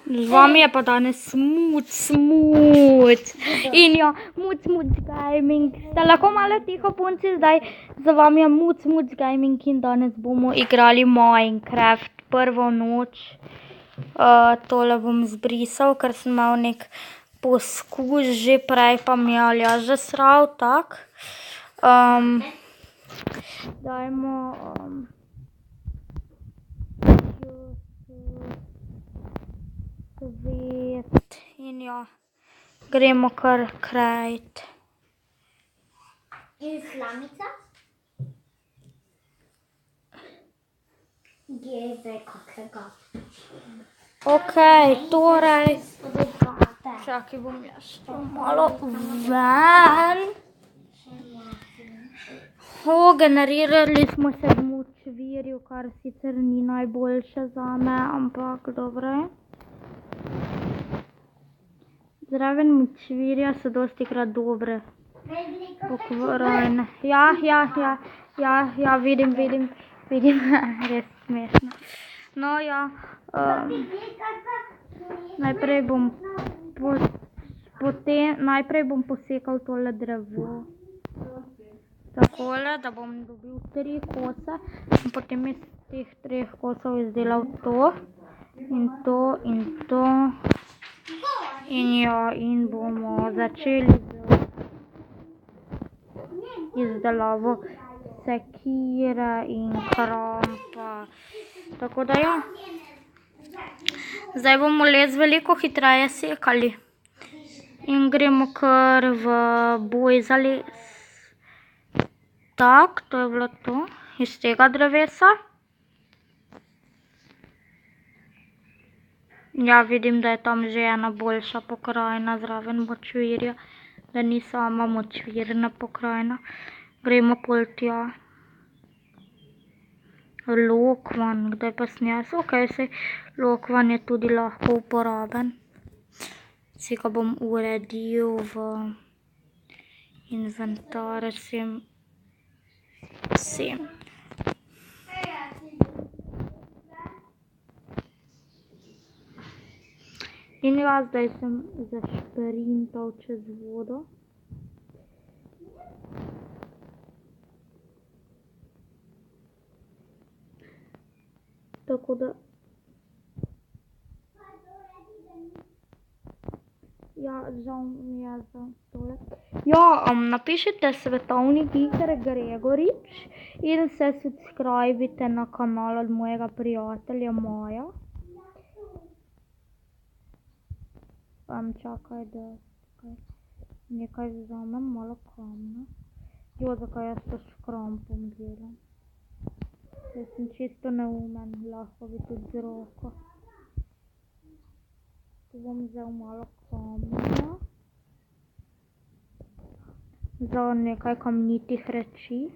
Z vami je pa danes Smuc. In ja, Muc Gaming. Ste lahko malo tiho, punci, zdaj za vami je Muc Gaming in danes bomo igrali Minecraft prvo noč. Tole bom zbrisal, ker sem imel nek poskus že prej, pa mi je Aljaž že sral, tak. Dajmo... svet in ja, gremo kar krajt. In slamica? Zdaj kakega. Okej, torej, čakaj, bom jaz to malo ven. Generirali smo se v močvirju, kar sicer ni najboljše zame, ampak dobro je. Zraven močvirja so dostikrat dobre pokvarjene. Ja, vidim, res smešno. No ja, najprej bom posekal tole drevo. Takole, da bom dobil 3 kose in potem iz teh 3 kosov izdelal to in to in to. In ja, in bomo začeli z izdelavo sekire in krampa. Tako da ja, zdaj bomo les veliko hitreje sekali in gremo kar v boj za les. Tak, to je bilo to, iz tega drevesa. Ja, vidim, da je tam že ena boljša pokrajina zraven močvirja, da ni sama močvirna pokrajina. Gremo pol tja. Lokvan, kdaj pa sem jaz? Okej, saj lokvan je tudi lahko uporaben. Si ga bom uredil v inventar sem. In ja, zdaj sem zašprintal čez vodo. Tako da... Ja, žal mi je za tole. Ja, napišite svetovnik Iker Gregorič in se subscribite na kanal od mojega prijatelja Maja. Čakaj, da nekaj vzamem, malo kamna. Jo, zakaj jaz to s krampom delam? Jaz sem čisto neumen, lahko bi tudi z roko. Tu bom vzel malo kamna. Za nekaj kamnitih reči.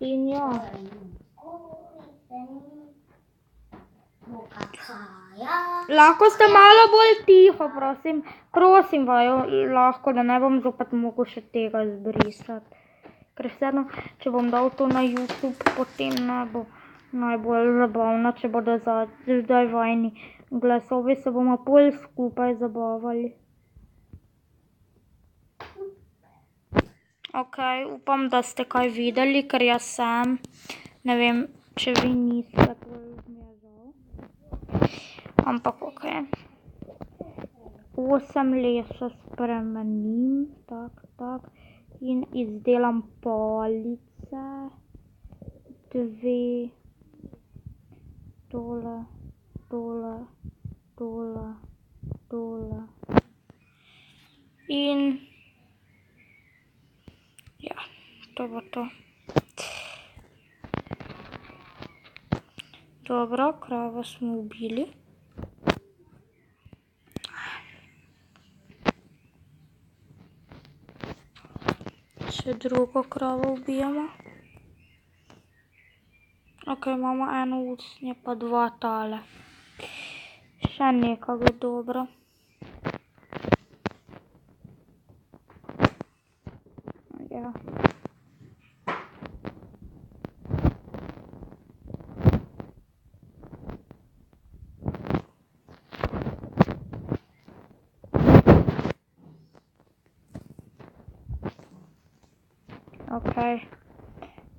In ja. Lahko ste malo bolj tiho, prosim vaju, lahko, da ne bom zopet mogel še tega zbrisati. Ker vseeno, če bom dal to na YouTube, potem ne bo najbolj zabavno, če bodo zdaj vajni glasovi, se bomo pol skupaj zabavali. Okej, upam, da ste kaj videli, ker jaz sem. Ne vem, če vi niste, pol mi je žal. Ampak okej. 8 lesa spremenim, tak. In izdelam palice. 2. Tole. In... ja, to bo to. Dobro, kravo smo ubili. Še drugo kravo ubijamo. Okej, imamo eno usnje, pa 2 tale. Še nekaj dobro. Ja. Ok.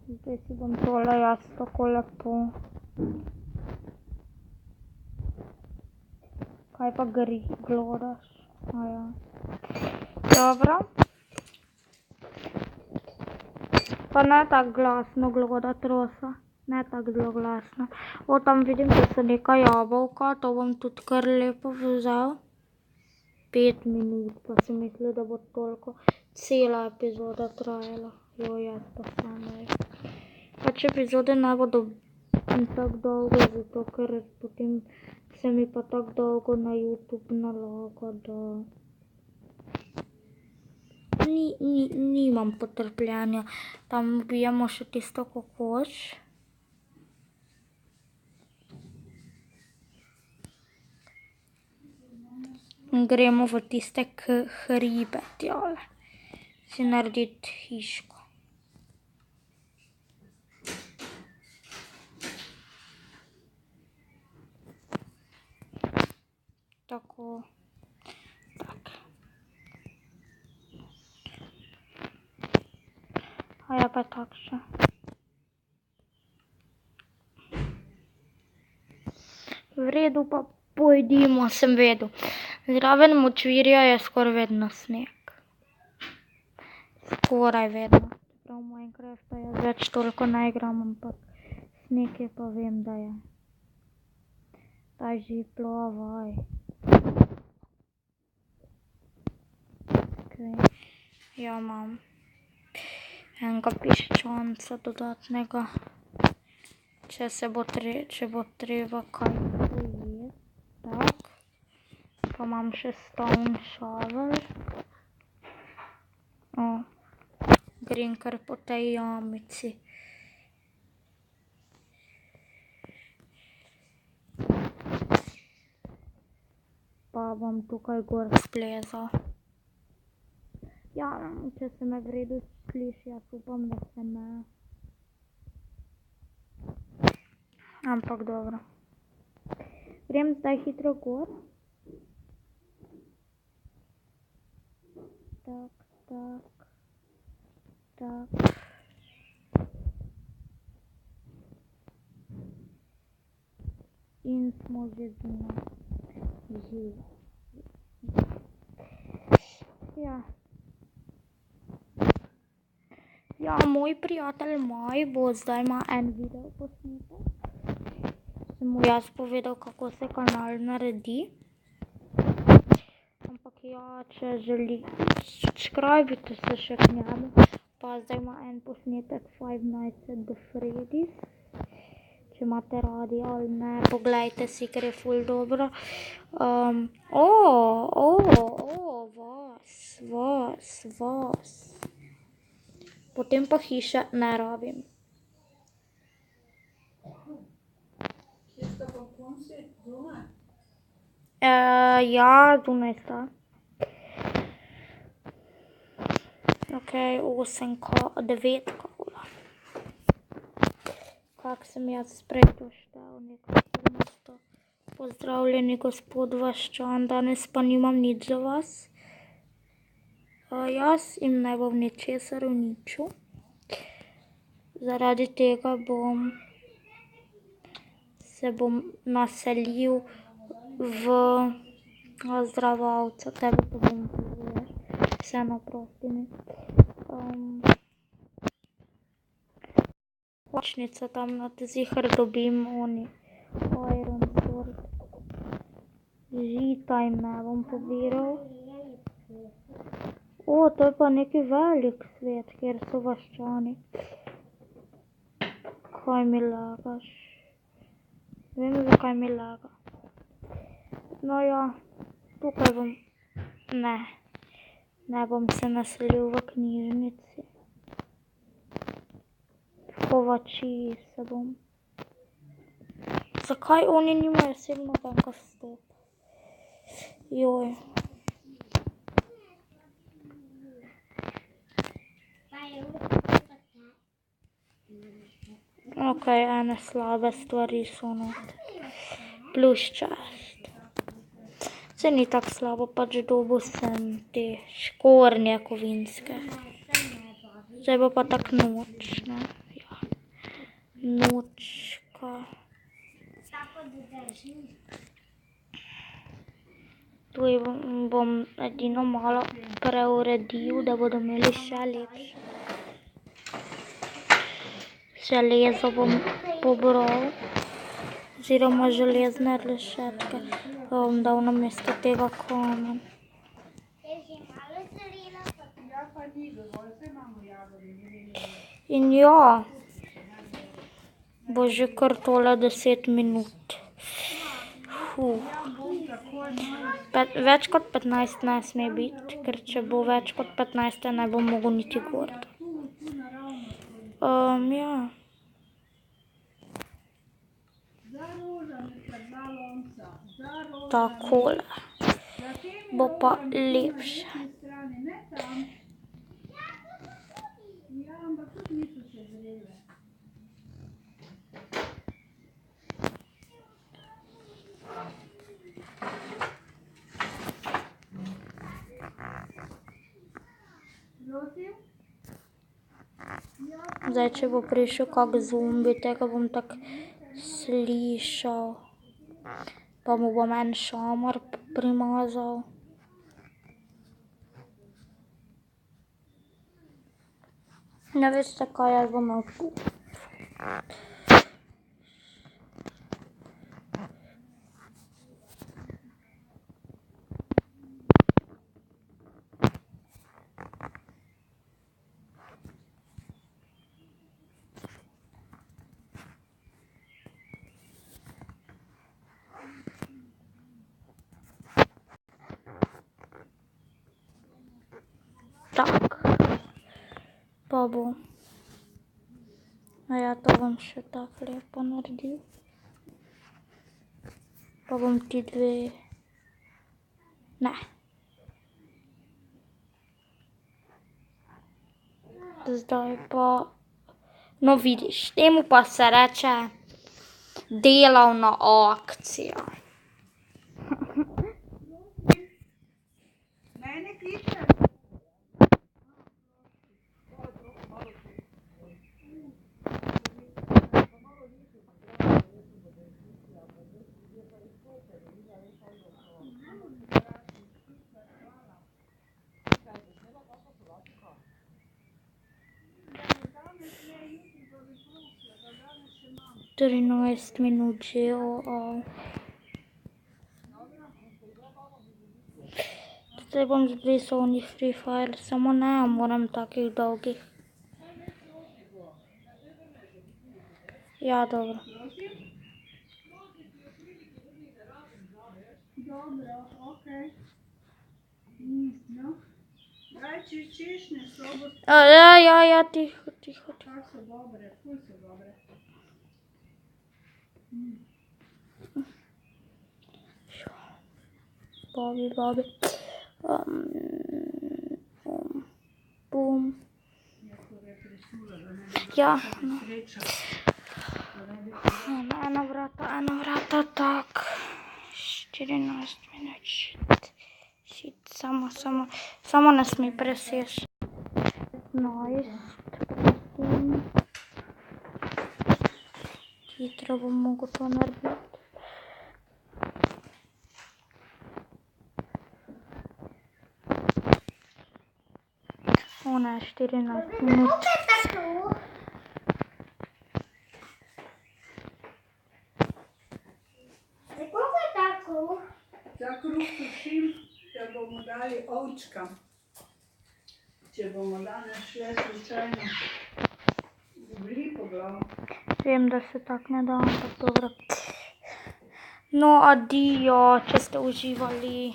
Zdaj si bom tole jaz tako lepo. Kaj pa glodaš? Ja. Dobro. Pa ne tako glasno glodat, Rosa. Ne tako zelo glasno. O, tam vidim, da so neka jabolka, to bom tudi kar lepo vzel. 5 minut, pa sem mislila, da bo toliko cela epizoda trajala. Jaz pa sama. Pač epizode ne bodo tako dolgo, zato ker potem se mi pa tako dolgo na YouTube nalaga, da nimam potrpljenja. Tam ubijamo še tisto kokoš. In gremo v tiste hribe tjale. Si narediti hiško. Tako. Tak. A ja pa takšne. V redu, pa pojdimo, sem vedel. Zraven močvirja je skoraj vedno sneg. Skoraj vedno. Prav Minecrafta jaz več toliko ne igram, ampak sneg je pa vem, da je. Daj že plavaj. Okay. Ja, imam enega piščanca dodatnega. Če bo treba kaj pojeti. Tak. Pa imam še stone shovel. Grem kar po tej jamici. Pa bom tukaj gor splezal. Ja, če se me v redu sliši, jaz upam, da se ne. Ampak dobro. Grem zdaj hitro gor. Tak. In smo že živi. Ja. Ja, moj prijatelj Maj bo zdaj ima en video posnetek. Sem mu jaz povedal, kako se kanal naredi. Ampak ja, če želi, subscribite se še k njemu. Pa zdaj ima en posnetek Five Nights at Freddy's. Če imate radi ali ne, poglejte si, ker je ful dobro. Vas. Potem pa hiše ne rabim. Kje sta pa punci? Zunaj? Ja, zunaj sta. Ok, 9 kola. Kak sem jaz prej to štel, neko 700. Pozdravljeni, gospod Vaščan, danes pa nimam nič za vas. Jaz jim ne bom ničesar uničil. Zaradi tega se bom naselil v zdravalca. Tebe pa bom povedal. Vseeno prosti mi. Kočnica tam ziher dobim iron sword. Žita jim ne bom pobiral. To je pa neki velik svet, kjer so vaščani. Kaj mi lagaš? Vem, zakaj mi laga. No ja, tukaj bom... Ne bom se naselil v knjižnici. V kovačiji se bom. Zakaj oni nimajo 7 nobenega vstopa? Joj. Ok, ene slabe stvari so not. Plus čast. Saj ni tako slabo, pač dobil sem te škornje kovinske. Zdaj bo pa tak noč, ne? Ja. Nočka. Tu bom edino malo preuredil, da bodo imeli še lepše. Železo bom pobral, oziroma železne rešetke, bom dal na mesto tega kamen. In ja, bo že kar tole 10 minut. Več kot 15 ne sme biti, ker če bo več kot 15, ne bom mogel niti gor. Ja. Takole. Bo pa lepše. Zdaj, če bo prišel kak zombi, tega bom tako slišal. Pa mu bom en šamar primazal. Ne veste kaj, jaz bom imel tu. Tak. Pa bo. A ja, to bom še tako lepo naredil. Pa bom ti dve... Ne. Zdaj pa... No, vidiš, temu pa se reče delavna akcija. Mene kliče? Trinajst minut že, Zdaj bom zbrisal onih Free Fire, samo ne moram takih dolgih. Ja, dobro. Dobro, okej. No. Daj, češne sobo. Ja, tiho. Kak so dobre, ful so dobre. Babi. Bum. Ja, no. Ena vrata, tak. 14 minut, shit, samo ne smej preseči. 15, prosim. Hitro bom mogel to narediti. Ne, 14 minut. Ta kruh sušim, da bomo dali ovčkam. Če bomo danes šle slučajno bili po glavu. Vem, da se tak ne da, ampak dobro. No, adijo, če ste uživali,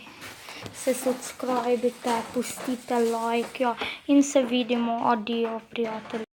se subscribite, pustite like, ja, in se vidimo, adijo, prijatelji.